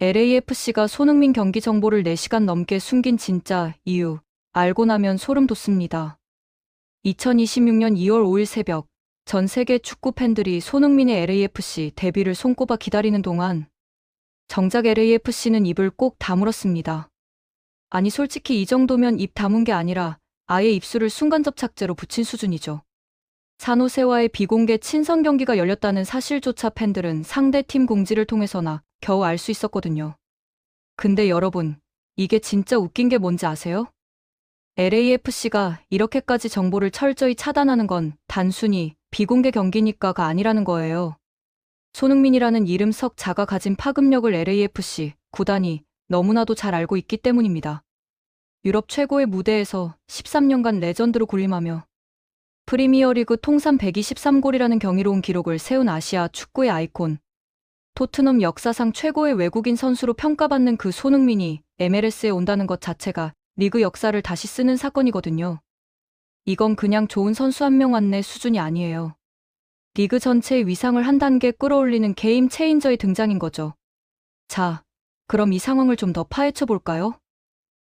LAFC가 손흥민 경기 정보를 4시간 넘게 숨긴 진짜 이유, 알고 나면 소름 돋습니다. 2026년 2월 5일 새벽, 전 세계 축구 팬들이 손흥민의 LAFC 데뷔를 손꼽아 기다리는 동안 정작 LAFC는 입을 꼭 다물었습니다. 아니 솔직히 이 정도면 입 다문 게 아니라 아예 입술을 순간접착제로 붙인 수준이죠. 산호세와의 비공개 친선 경기가 열렸다는 사실조차 팬들은 상대팀 공지를 통해서나 겨우 알 수 있었거든요. 근데 여러분, 이게 진짜 웃긴 게 뭔지 아세요? LAFC가 이렇게까지 정보를 철저히 차단하는 건 단순히 비공개 경기니까가 아니라는 거예요. 손흥민이라는 이름 석 자가 가진 파급력을 LAFC 구단이 너무나도 잘 알고 있기 때문입니다. 유럽 최고의 무대에서 13년간 레전드로 군림하며 프리미어리그 통산 123골이라는 경이로운 기록을 세운 아시아 축구의 아이콘, 토트넘 역사상 최고의 외국인 선수로 평가받는 그 손흥민이 MLS에 온다는 것 자체가 리그 역사를 다시 쓰는 사건이거든요. 이건 그냥 좋은 선수 한 명 안내 수준이 아니에요. 리그 전체의 위상을 한 단계 끌어올리는 게임 체인저의 등장인 거죠. 자, 그럼 이 상황을 좀 더 파헤쳐 볼까요?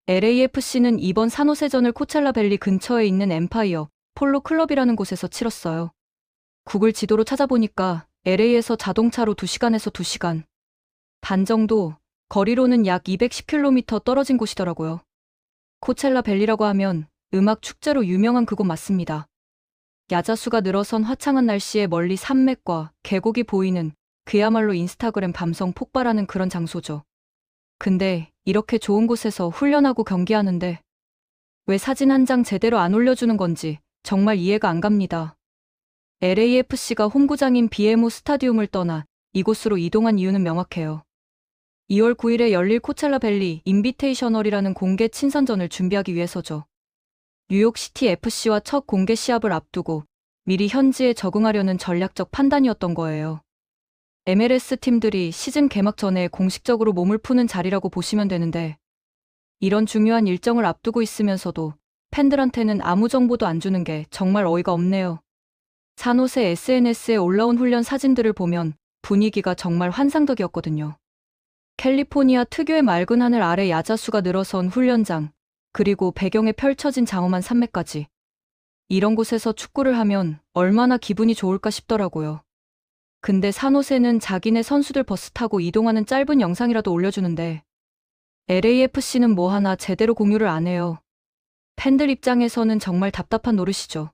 LAFC는 이번 산호세전을 코첼라밸리 근처에 있는 엠파이어 폴로 클럽이라는 곳에서 치렀어요. 구글 지도로 찾아보니까 LA에서 자동차로 2시간에서 2시간 반 정도, 거리로는 약 210km 떨어진 곳이더라고요. 코첼라밸리라고 하면 음악 축제로 유명한 그곳 맞습니다. 야자수가 늘어선 화창한 날씨에 멀리 산맥과 계곡이 보이는 그야말로 인스타그램 감성 폭발하는 그런 장소죠. 근데 이렇게 좋은 곳에서 훈련하고 경기하는데 왜 사진 한 장 제대로 안 올려주는 건지 정말 이해가 안 갑니다. LAFC가 홈구장인 BMO 스타디움을 떠나 이곳으로 이동한 이유는 명확해요. 2월 9일에 열릴 코첼라밸리 인비테이셔널이라는 공개 친선전을 준비하기 위해서죠. 뉴욕시티 FC와 첫 공개 시합을 앞두고 미리 현지에 적응하려는 전략적 판단이었던 거예요. MLS 팀들이 시즌 개막 전에 공식적으로 몸을 푸는 자리라고 보시면 되는데 이런 중요한 일정을 앞두고 있으면서도 팬들한테는 아무 정보도 안 주는 게 정말 어이가 없네요. 산호세 SNS에 올라온 훈련 사진들을 보면 분위기가 정말 환상적이었거든요. 캘리포니아 특유의 맑은 하늘 아래 야자수가 늘어선 훈련장, 그리고 배경에 펼쳐진 장엄한 산맥까지. 이런 곳에서 축구를 하면 얼마나 기분이 좋을까 싶더라고요. 근데 산호세는 자기네 선수들 버스 타고 이동하는 짧은 영상이라도 올려주는데 LAFC는 뭐 하나 제대로 공유를 안 해요. 팬들 입장에서는 정말 답답한 노릇이죠.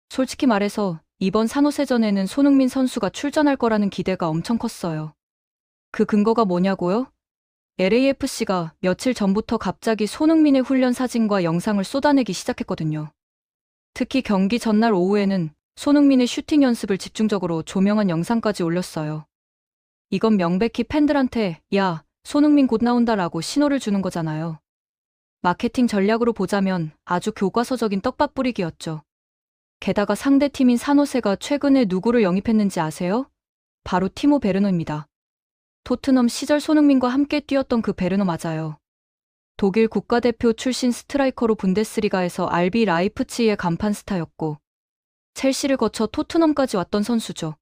솔직히 말해서 이번 산호세전에는 손흥민 선수가 출전할 거라는 기대가 엄청 컸어요. 그 근거가 뭐냐고요? LAFC가 며칠 전부터 갑자기 손흥민의 훈련 사진과 영상을 쏟아내기 시작했거든요. 특히 경기 전날 오후에는 손흥민의 슈팅 연습을 집중적으로 조명한 영상까지 올렸어요. 이건 명백히 팬들한테 야, 손흥민 곧 나온다라고 신호를 주는 거잖아요. 마케팅 전략으로 보자면 아주 교과서적인 떡밥 뿌리기였죠. 게다가 상대팀인 산호세가 최근에 누구를 영입했는지 아세요? 바로 티모 베르너입니다. 토트넘 시절 손흥민과 함께 뛰었던 그 베르너 맞아요. 독일 국가대표 출신 스트라이커로 분데스리가에서 RB 라이프치히의 간판 스타였고 첼시를 거쳐 토트넘까지 왔던 선수죠.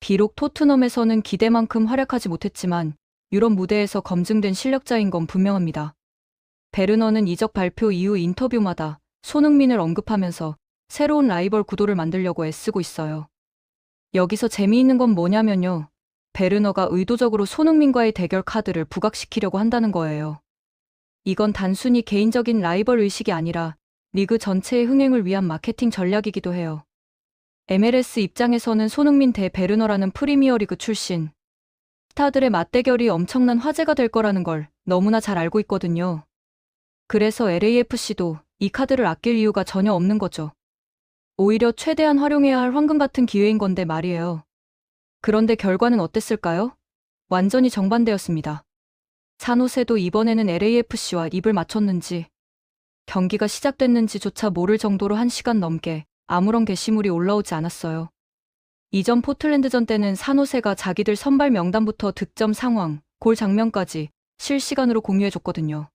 비록 토트넘에서는 기대만큼 활약하지 못했지만 유럽 무대에서 검증된 실력자인 건 분명합니다. 베르너는 이적 발표 이후 인터뷰마다 손흥민을 언급하면서 새로운 라이벌 구도를 만들려고 애쓰고 있어요. 여기서 재미있는 건 뭐냐면요. 베르너가 의도적으로 손흥민과의 대결 카드를 부각시키려고 한다는 거예요. 이건 단순히 개인적인 라이벌 의식이 아니라 리그 전체의 흥행을 위한 마케팅 전략이기도 해요. MLS 입장에서는 손흥민 대 베르너라는 프리미어리그 출신 스타들의 맞대결이 엄청난 화제가 될 거라는 걸 너무나 잘 알고 있거든요. 그래서 LAFC도 이 카드를 아낄 이유가 전혀 없는 거죠. 오히려 최대한 활용해야 할 황금 같은 기회인 건데 말이에요. 그런데 결과는 어땠을까요? 완전히 정반대였습니다. 산호세도 이번에는 LAFC와 입을 맞췄는지 경기가 시작됐는지조차 모를 정도로 1시간 넘게 아무런 게시물이 올라오지 않았어요. 이전 포틀랜드전 때는 산호세가 자기들 선발 명단부터 득점 상황, 골 장면까지 실시간으로 공유해줬거든요.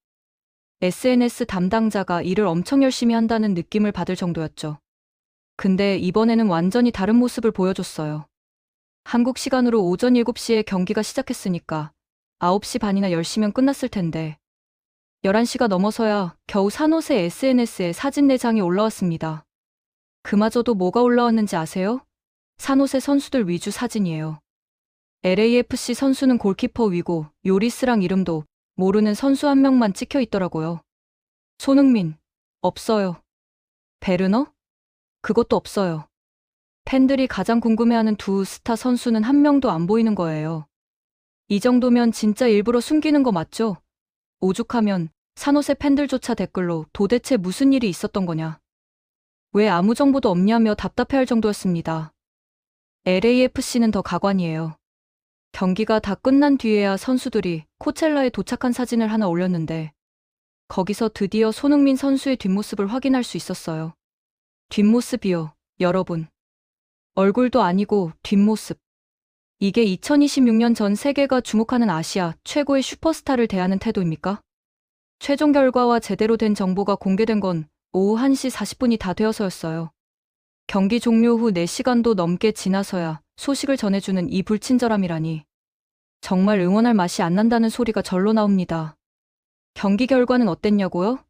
SNS 담당자가 일을 엄청 열심히 한다는 느낌을 받을 정도였죠. 근데 이번에는 완전히 다른 모습을 보여줬어요. 한국 시간으로 오전 7시에 경기가 시작했으니까 9시 반이나 10시면 끝났을 텐데. 11시가 넘어서야 겨우 산호세 SNS에 사진 4장이 올라왔습니다. 그마저도 뭐가 올라왔는지 아세요? 산호세 선수들 위주 사진이에요. LAFC 선수는 골키퍼 위고 요리스랑 이름도 모르는 선수 한 명만 찍혀 있더라고요. 손흥민, 없어요. 베르너? 그것도 없어요. 팬들이 가장 궁금해하는 두 스타 선수는 한 명도 안 보이는 거예요. 이 정도면 진짜 일부러 숨기는 거 맞죠? 오죽하면 산호세 팬들조차 댓글로 도대체 무슨 일이 있었던 거냐. 왜 아무 정보도 없냐며 답답해할 정도였습니다. LAFC는 더 가관이에요. 경기가 다 끝난 뒤에야 선수들이 코첼라에 도착한 사진을 하나 올렸는데 거기서 드디어 손흥민 선수의 뒷모습을 확인할 수 있었어요. 뒷모습이요, 여러분. 얼굴도 아니고 뒷모습. 이게 2026년 전 세계가 주목하는 아시아 최고의 슈퍼스타를 대하는 태도입니까? 최종 결과와 제대로 된 정보가 공개된 건 오후 1시 40분이 다 되어서였어요. 경기 종료 후 4시간도 넘게 지나서야 소식을 전해주는 이 불친절함이라니. 정말 응원할 맛이 안 난다는 소리가 절로 나옵니다. 경기 결과는 어땠냐고요?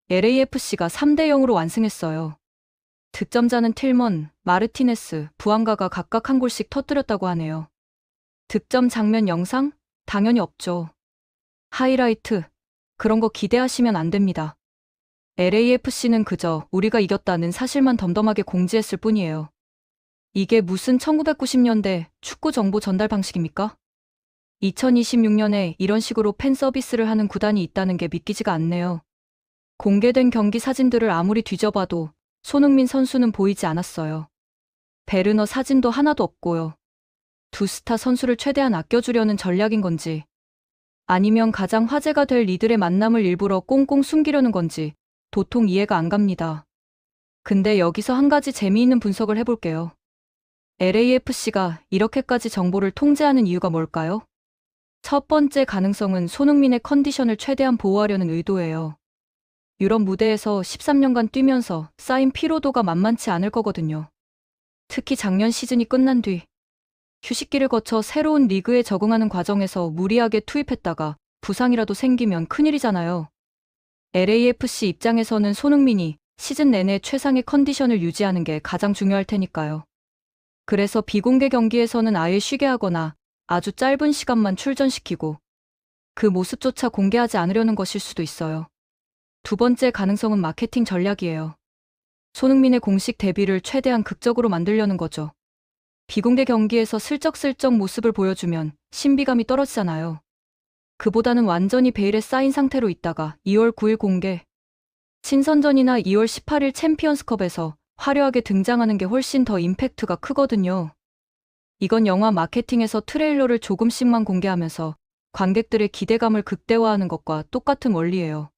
LAFC가 3대 0으로 완승했어요. 득점자는 틸먼, 마르티네스, 부앙가가 각각 한 골씩 터뜨렸다고 하네요. 득점 장면 영상? 당연히 없죠. 하이라이트? 그런 거 기대하시면 안 됩니다. LAFC는 그저 우리가 이겼다는 사실만 덤덤하게 공지했을 뿐이에요. 이게 무슨 1990년대 축구 정보 전달 방식입니까? 2026년에 이런 식으로 팬 서비스를 하는 구단이 있다는 게 믿기지가 않네요. 공개된 경기 사진들을 아무리 뒤져봐도 손흥민 선수는 보이지 않았어요. 베르너 사진도 하나도 없고요. 두 스타 선수를 최대한 아껴주려는 전략인 건지, 아니면 가장 화제가 될 이들의 만남을 일부러 꽁꽁 숨기려는 건지 도통 이해가 안 갑니다. 근데 여기서 한 가지 재미있는 분석을 해볼게요. LAFC가 이렇게까지 정보를 통제하는 이유가 뭘까요? 첫 번째 가능성은 손흥민의 컨디션을 최대한 보호하려는 의도예요. 유럽 무대에서 13년간 뛰면서 쌓인 피로도가 만만치 않을 거거든요. 특히 작년 시즌이 끝난 뒤 휴식기를 거쳐 새로운 리그에 적응하는 과정에서 무리하게 투입했다가 부상이라도 생기면 큰일이잖아요. LAFC 입장에서는 손흥민이 시즌 내내 최상의 컨디션을 유지하는 게 가장 중요할 테니까요. 그래서 비공개 경기에서는 아예 쉬게 하거나 아주 짧은 시간만 출전시키고 그 모습조차 공개하지 않으려는 것일 수도 있어요. 두 번째 가능성은 마케팅 전략이에요. 손흥민의 공식 데뷔를 최대한 극적으로 만들려는 거죠. 비공개 경기에서 슬쩍슬쩍 모습을 보여주면 신비감이 떨어지잖아요. 그보다는 완전히 베일에 쌓인 상태로 있다가 2월 9일 공개, 친선전이나 2월 18일 챔피언스컵에서 화려하게 등장하는 게 훨씬 더 임팩트가 크거든요. 이건 영화 마케팅에서 트레일러를 조금씩만 공개하면서 관객들의 기대감을 극대화하는 것과 똑같은 원리예요.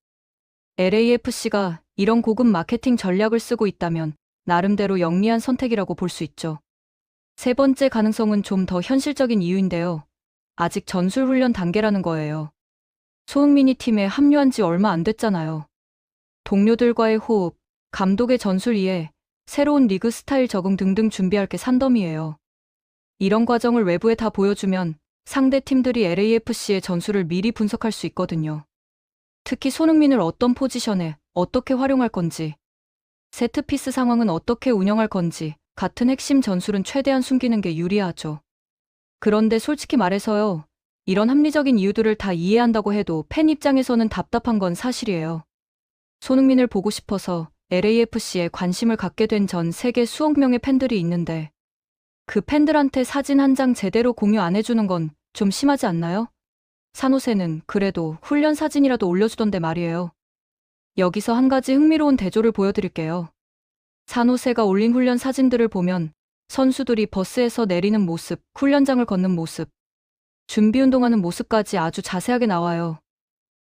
LAFC가 이런 고급 마케팅 전략을 쓰고 있다면 나름대로 영리한 선택이라고 볼 수 있죠. 세 번째 가능성은 좀 더 현실적인 이유인데요. 아직 전술 훈련 단계라는 거예요. 손흥민이 팀에 합류한 지 얼마 안 됐잖아요. 동료들과의 호흡, 감독의 전술 이해, 새로운 리그 스타일 적응 등등 준비할 게 산더미예요. 이런 과정을 외부에 다 보여주면 상대 팀들이 LAFC의 전술을 미리 분석할 수 있거든요. 특히 손흥민을 어떤 포지션에 어떻게 활용할 건지, 세트피스 상황은 어떻게 운영할 건지 같은 핵심 전술은 최대한 숨기는 게 유리하죠. 그런데 솔직히 말해서요, 이런 합리적인 이유들을 다 이해한다고 해도 팬 입장에서는 답답한 건 사실이에요. 손흥민을 보고 싶어서 LAFC에 관심을 갖게 된 전 세계 수억 명의 팬들이 있는데 그 팬들한테 사진 한 장 제대로 공유 안 해주는 건 좀 심하지 않나요? 산호세는 그래도 훈련 사진이라도 올려주던데 말이에요. 여기서 한 가지 흥미로운 대조를 보여드릴게요. 산호세가 올린 훈련 사진들을 보면 선수들이 버스에서 내리는 모습, 훈련장을 걷는 모습, 준비 운동하는 모습까지 아주 자세하게 나와요.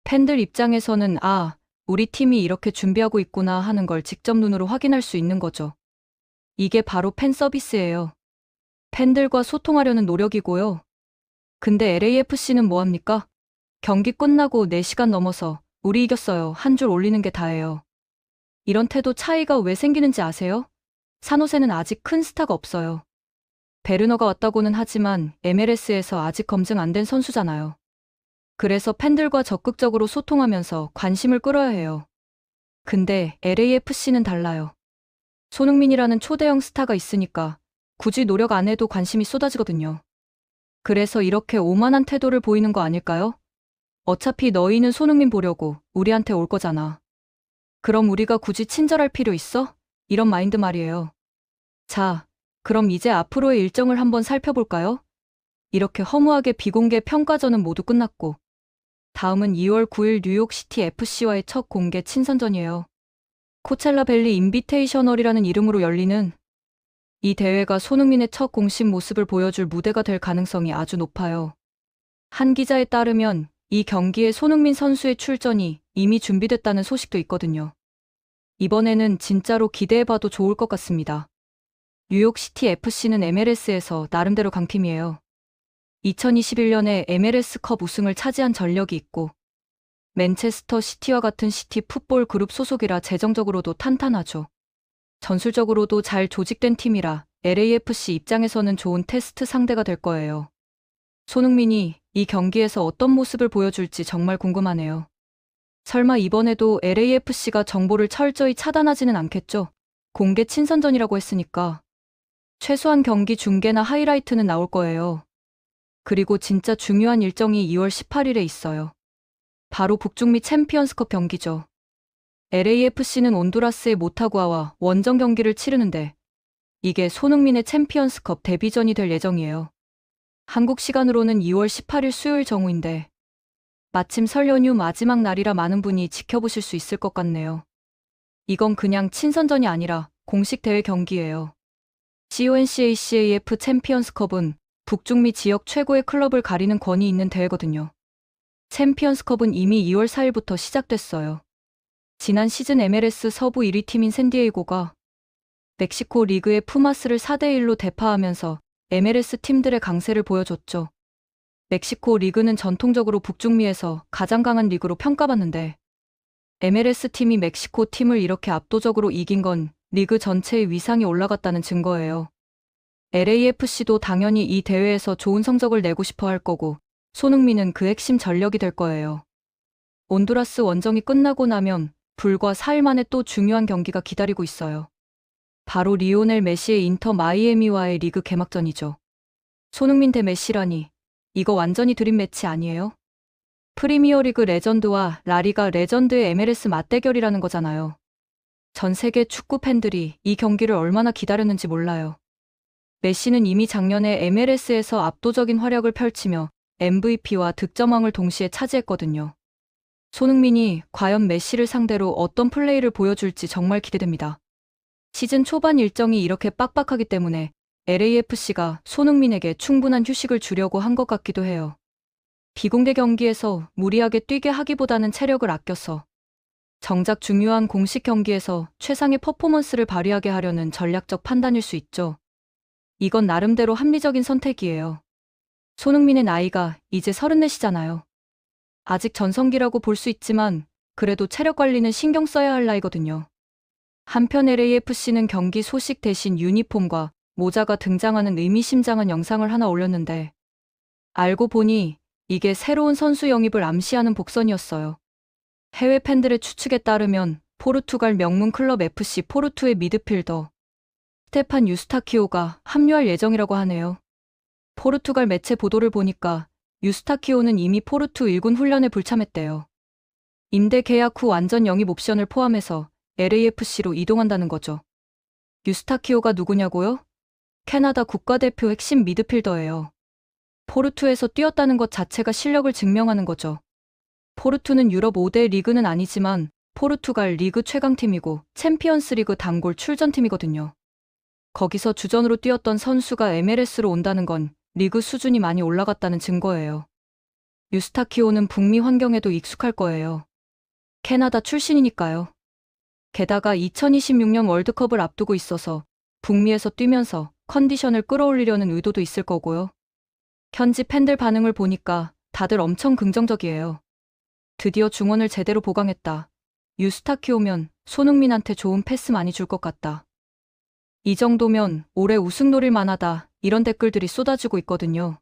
팬들 입장에서는 아, 우리 팀이 이렇게 준비하고 있구나 하는 걸 직접 눈으로 확인할 수 있는 거죠. 이게 바로 팬 서비스예요. 팬들과 소통하려는 노력이고요. 근데 LAFC는 뭐합니까? 경기 끝나고 4시간 넘어서 우리 이겼어요 한 줄 올리는 게 다예요. 이런 태도 차이가 왜 생기는지 아세요? 산호세는 아직 큰 스타가 없어요. 베르너가 왔다고는 하지만 MLS에서 아직 검증 안 된 선수잖아요. 그래서 팬들과 적극적으로 소통하면서 관심을 끌어야 해요. 근데 LAFC는 달라요. 손흥민이라는 초대형 스타가 있으니까 굳이 노력 안 해도 관심이 쏟아지거든요. 그래서 이렇게 오만한 태도를 보이는 거 아닐까요? 어차피 너희는 손흥민 보려고 우리한테 올 거잖아. 그럼 우리가 굳이 친절할 필요 있어? 이런 마인드 말이에요. 자, 그럼 이제 앞으로의 일정을 한번 살펴볼까요? 이렇게 허무하게 비공개 평가전은 모두 끝났고, 다음은 2월 9일 뉴욕시티 FC와의 첫 공개 친선전이에요. 코첼라 밸리 인비테이셔널이라는 이름으로 열리는 이 대회가 손흥민의 첫 공식 모습을 보여줄 무대가 될 가능성이 아주 높아요. 한 기자에 따르면 이 경기에 손흥민 선수의 출전이 이미 준비됐다는 소식도 있거든요. 이번에는 진짜로 기대해봐도 좋을 것 같습니다. 뉴욕시티 FC는 MLS에서 나름대로 강팀이에요. 2021년에 MLS컵 우승을 차지한 전력이 있고, 맨체스터 시티와 같은 시티 풋볼 그룹 소속이라 재정적으로도 탄탄하죠. 전술적으로도 잘 조직된 팀이라 LAFC 입장에서는 좋은 테스트 상대가 될 거예요. 손흥민이 이 경기에서 어떤 모습을 보여줄지 정말 궁금하네요. 설마 이번에도 LAFC가 정보를 철저히 차단하지는 않겠죠? 공개 친선전이라고 했으니까. 최소한 경기 중계나 하이라이트는 나올 거예요. 그리고 진짜 중요한 일정이 2월 18일에 있어요. 바로 북중미 챔피언스컵 경기죠. LAFC는 온두라스의 모타구아와 원정 경기를 치르는데 이게 손흥민의 챔피언스컵 데뷔전이 될 예정이에요. 한국 시간으로는 2월 18일 수요일 정오인데 마침 설 연휴 마지막 날이라 많은 분이 지켜보실 수 있을 것 같네요. 이건 그냥 친선전이 아니라 공식 대회 경기예요. CONCACAF 챔피언스컵은 북중미 지역 최고의 클럽을 가리는 권위 있는 대회거든요. 챔피언스컵은 이미 2월 4일부터 시작됐어요. 지난 시즌 MLS 서부 1위 팀인 샌디에이고가 멕시코 리그의 푸마스를 4대1로 대파하면서 MLS 팀들의 강세를 보여줬죠. 멕시코 리그는 전통적으로 북중미에서 가장 강한 리그로 평가받는데 MLS 팀이 멕시코 팀을 이렇게 압도적으로 이긴 건 리그 전체의 위상이 올라갔다는 증거예요. LAFC도 당연히 이 대회에서 좋은 성적을 내고 싶어 할 거고 손흥민은 그 핵심 전력이 될 거예요. 온두라스 원정이 끝나고 나면 불과 4일 만에 또 중요한 경기가 기다리고 있어요. 바로 리오넬 메시의 인터 마이애미와의 리그 개막전이죠. 손흥민 대 메시라니 이거 완전히 드림 매치 아니에요? 프리미어리그 레전드와 라리가 레전드의 MLS 맞대결이라는 거잖아요. 전 세계 축구 팬들이 이 경기를 얼마나 기다렸는지 몰라요. 메시는 이미 작년에 MLS에서 압도적인 활약을 펼치며 MVP와 득점왕을 동시에 차지했거든요. 손흥민이 과연 메시를 상대로 어떤 플레이를 보여줄지 정말 기대됩니다. 시즌 초반 일정이 이렇게 빡빡하기 때문에 LAFC가 손흥민에게 충분한 휴식을 주려고 한 것 같기도 해요. 비공개 경기에서 무리하게 뛰게 하기보다는 체력을 아껴서 정작 중요한 공식 경기에서 최상의 퍼포먼스를 발휘하게 하려는 전략적 판단일 수 있죠. 이건 나름대로 합리적인 선택이에요. 손흥민의 나이가 이제 34이잖아요. 아직 전성기라고 볼 수 있지만 그래도 체력 관리는 신경 써야 할 나이거든요. 한편 LAFC는 경기 소식 대신 유니폼과 모자가 등장하는 의미심장한 영상을 하나 올렸는데 알고 보니 이게 새로운 선수 영입을 암시하는 복선이었어요. 해외 팬들의 추측에 따르면 포르투갈 명문 클럽 FC 포르투의 미드필더 스테판 유스타키오가 합류할 예정이라고 하네요. 포르투갈 매체 보도를 보니까 유스타키오는 이미 포르투 1군 훈련에 불참했대요. 임대 계약 후 완전 영입 옵션을 포함해서 LAFC로 이동한다는 거죠. 유스타키오가 누구냐고요? 캐나다 국가대표 핵심 미드필더예요. 포르투에서 뛰었다는 것 자체가 실력을 증명하는 거죠. 포르투는 유럽 5대 리그는 아니지만 포르투갈 리그 최강팀이고 챔피언스 리그 단골 출전팀이거든요. 거기서 주전으로 뛰었던 선수가 MLS로 온다는 건 리그 수준이 많이 올라갔다는 증거예요. 유스타키오는 북미 환경에도 익숙할 거예요. 캐나다 출신이니까요. 게다가 2026년 월드컵을 앞두고 있어서 북미에서 뛰면서 컨디션을 끌어올리려는 의도도 있을 거고요. 현지 팬들 반응을 보니까 다들 엄청 긍정적이에요. 드디어 중원을 제대로 보강했다. 유스타키오면 손흥민한테 좋은 패스 많이 줄 것 같다. 이 정도면 올해 우승 노릴 만하다. 이런 댓글들이 쏟아지고 있거든요.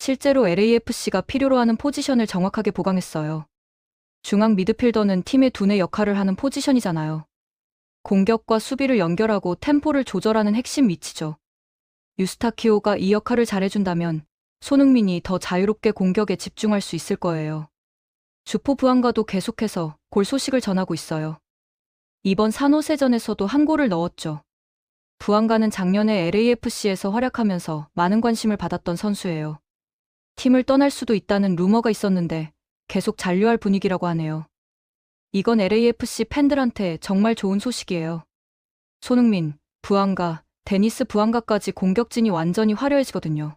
실제로 LAFC가 필요로 하는 포지션을 정확하게 보강했어요. 중앙 미드필더는 팀의 두뇌 역할을 하는 포지션이잖아요. 공격과 수비를 연결하고 템포를 조절하는 핵심 위치죠. 유스타키오가 이 역할을 잘해준다면 손흥민이 더 자유롭게 공격에 집중할 수 있을 거예요. 주포 부안가도 계속해서 골 소식을 전하고 있어요. 이번 산호세전에서도 한 골을 넣었죠. 부안가는 작년에 LAFC에서 활약하면서 많은 관심을 받았던 선수예요. 팀을 떠날 수도 있다는 루머가 있었는데 계속 잔류할 분위기라고 하네요. 이건 LAFC 팬들한테 정말 좋은 소식이에요. 손흥민, 부안가, 데니스 부안가까지 공격진이 완전히 화려해지거든요.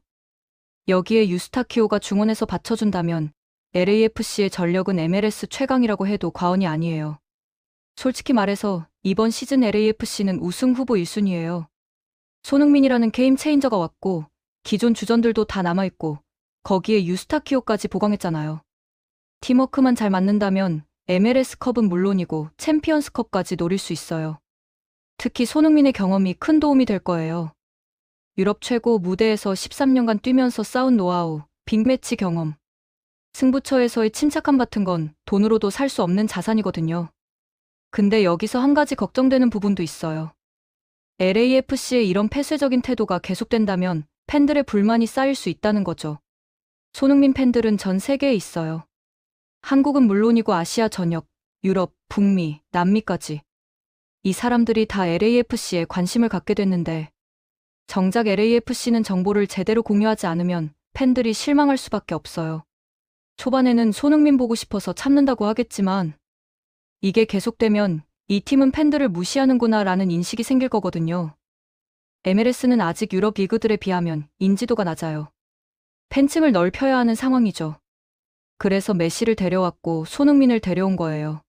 여기에 유스타키오가 중원에서 받쳐준다면 LAFC의 전력은 MLS 최강이라고 해도 과언이 아니에요. 솔직히 말해서 이번 시즌 LAFC는 우승 후보 1순위예요. 손흥민이라는 게임 체인저가 왔고 기존 주전들도 다 남아있고 거기에 유스타키오까지 보강했잖아요. 팀워크만 잘 맞는다면 MLS컵은 물론이고 챔피언스컵까지 노릴 수 있어요. 특히 손흥민의 경험이 큰 도움이 될 거예요. 유럽 최고 무대에서 13년간 뛰면서 쌓은 노하우, 빅매치 경험. 승부처에서의 침착함 같은 건 돈으로도 살 수 없는 자산이거든요. 근데 여기서 한 가지 걱정되는 부분도 있어요. LAFC의 이런 폐쇄적인 태도가 계속된다면 팬들의 불만이 쌓일 수 있다는 거죠. 손흥민 팬들은 전 세계에 있어요. 한국은 물론이고 아시아 전역, 유럽, 북미, 남미까지. 이 사람들이 다 LAFC에 관심을 갖게 됐는데 정작 LAFC는 정보를 제대로 공유하지 않으면 팬들이 실망할 수밖에 없어요. 초반에는 손흥민 보고 싶어서 참는다고 하겠지만 이게 계속되면 이 팀은 팬들을 무시하는구나 라는 인식이 생길 거거든요. MLS는 아직 유럽 리그들에 비하면 인지도가 낮아요. 팬층을 넓혀야 하는 상황이죠. 그래서 메시를 데려왔고 손흥민을 데려온 거예요.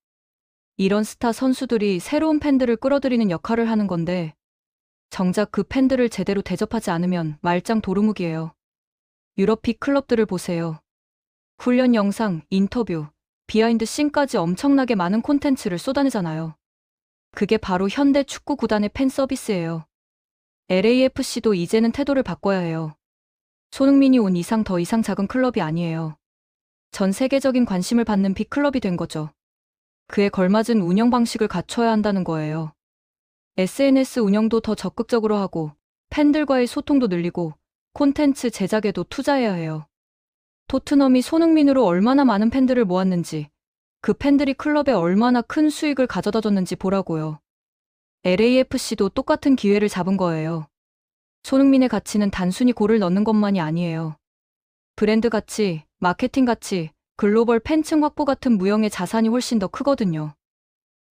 이런 스타 선수들이 새로운 팬들을 끌어들이는 역할을 하는 건데 정작 그 팬들을 제대로 대접하지 않으면 말짱 도루묵이에요. 유럽 빅 클럽들을 보세요. 훈련 영상, 인터뷰, 비하인드 씬까지 엄청나게 많은 콘텐츠를 쏟아내잖아요. 그게 바로 현대 축구 구단의 팬 서비스예요. LAFC도 이제는 태도를 바꿔야 해요. 손흥민이 온 이상 더 이상 작은 클럽이 아니에요. 전 세계적인 관심을 받는 빅클럽이 된 거죠. 그에 걸맞은 운영 방식을 갖춰야 한다는 거예요. SNS 운영도 더 적극적으로 하고 팬들과의 소통도 늘리고 콘텐츠 제작에도 투자해야 해요. 토트넘이 손흥민으로 얼마나 많은 팬들을 모았는지 그 팬들이 클럽에 얼마나 큰 수익을 가져다 줬는지 보라고요. LAFC도 똑같은 기회를 잡은 거예요. 손흥민의 가치는 단순히 골을 넣는 것만이 아니에요. 브랜드 가치, 마케팅 가치, 글로벌 팬층 확보 같은 무형의 자산이 훨씬 더 크거든요.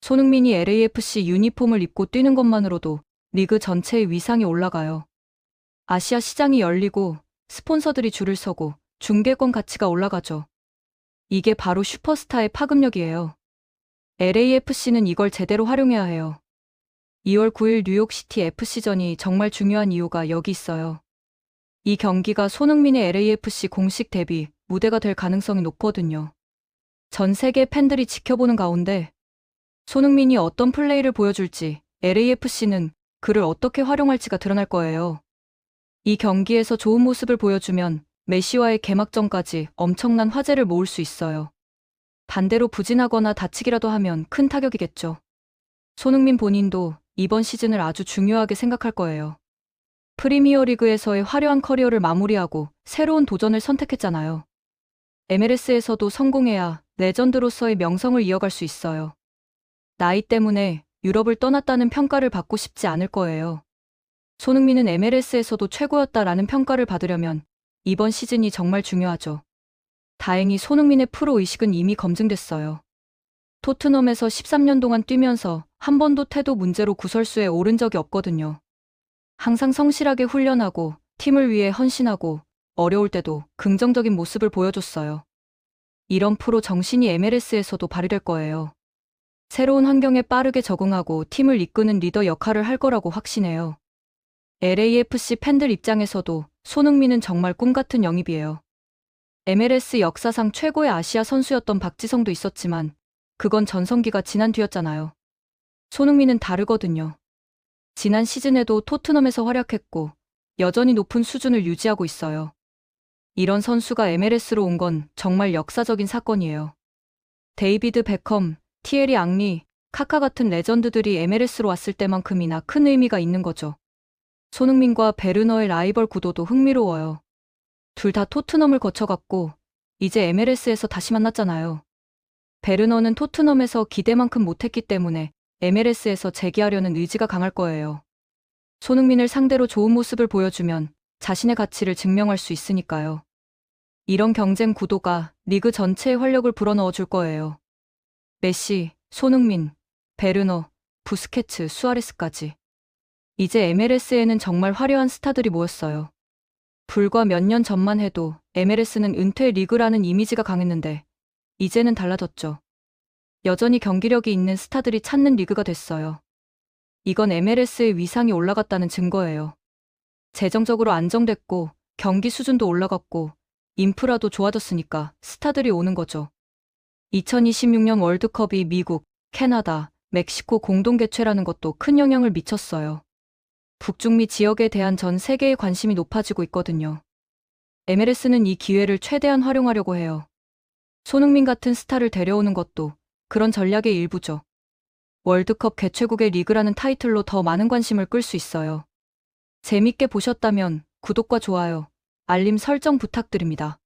손흥민이 LAFC 유니폼을 입고 뛰는 것만으로도 리그 전체의 위상이 올라가요. 아시아 시장이 열리고 스폰서들이 줄을 서고 중계권 가치가 올라가죠. 이게 바로 슈퍼스타의 파급력이에요. LAFC는 이걸 제대로 활용해야 해요. 2월 9일 뉴욕시티 FC전이 정말 중요한 이유가 여기 있어요. 이 경기가 손흥민의 LAFC 공식 데뷔 무대가 될 가능성이 높거든요. 전 세계 팬들이 지켜보는 가운데 손흥민이 어떤 플레이를 보여줄지 LAFC는 그를 어떻게 활용할지가 드러날 거예요. 이 경기에서 좋은 모습을 보여주면 메시와의 개막전까지 엄청난 화제를 모을 수 있어요. 반대로 부진하거나 다치기라도 하면 큰 타격이겠죠. 손흥민 본인도 이번 시즌을 아주 중요하게 생각할 거예요. 프리미어리그에서의 화려한 커리어를 마무리하고 새로운 도전을 선택했잖아요. MLS에서도 성공해야 레전드로서의 명성을 이어갈 수 있어요. 나이 때문에 유럽을 떠났다는 평가를 받고 싶지 않을 거예요. 손흥민은 MLS에서도 최고였다라는 평가를 받으려면 이번 시즌이 정말 중요하죠. 다행히 손흥민의 프로 의식은 이미 검증됐어요. 토트넘에서 13년 동안 뛰면서 한 번도 태도 문제로 구설수에 오른 적이 없거든요. 항상 성실하게 훈련하고 팀을 위해 헌신하고 어려울 때도 긍정적인 모습을 보여줬어요. 이런 프로 정신이 MLS에서도 발휘될 거예요. 새로운 환경에 빠르게 적응하고 팀을 이끄는 리더 역할을 할 거라고 확신해요. LAFC 팬들 입장에서도 손흥민은 정말 꿈같은 영입이에요. MLS 역사상 최고의 아시아 선수였던 박지성도 있었지만 그건 전성기가 지난 뒤였잖아요. 손흥민은 다르거든요. 지난 시즌에도 토트넘에서 활약했고 여전히 높은 수준을 유지하고 있어요. 이런 선수가 MLS로 온 건 정말 역사적인 사건이에요. 데이비드 베컴, 티에리 앙리, 카카 같은 레전드들이 MLS로 왔을 때만큼이나 큰 의미가 있는 거죠. 손흥민과 베르너의 라이벌 구도도 흥미로워요. 둘 다 토트넘을 거쳐갔고 이제 MLS에서 다시 만났잖아요. 베르너는 토트넘에서 기대만큼 못했기 때문에 MLS에서 재기하려는 의지가 강할 거예요. 손흥민을 상대로 좋은 모습을 보여주면 자신의 가치를 증명할 수 있으니까요. 이런 경쟁 구도가 리그 전체에 활력을 불어넣어 줄 거예요. 메시, 손흥민, 베르너, 부스케츠, 수아레스까지. 이제 MLS에는 정말 화려한 스타들이 모였어요. 불과 몇 년 전만 해도 MLS는 은퇴 리그라는 이미지가 강했는데 이제는 달라졌죠. 여전히 경기력이 있는 스타들이 찾는 리그가 됐어요. 이건 MLS의 위상이 올라갔다는 증거예요. 재정적으로 안정됐고 경기 수준도 올라갔고 인프라도 좋아졌으니까 스타들이 오는 거죠. 2026년 월드컵이 미국, 캐나다, 멕시코 공동 개최라는 것도 큰 영향을 미쳤어요. 북중미 지역에 대한 전 세계의 관심이 높아지고 있거든요. MLS는 이 기회를 최대한 활용하려고 해요. 손흥민 같은 스타를 데려오는 것도 그런 전략의 일부죠. 월드컵 개최국의 리그라는 타이틀로 더 많은 관심을 끌 수 있어요. 재밌게 보셨다면 구독과 좋아요, 알림 설정 부탁드립니다.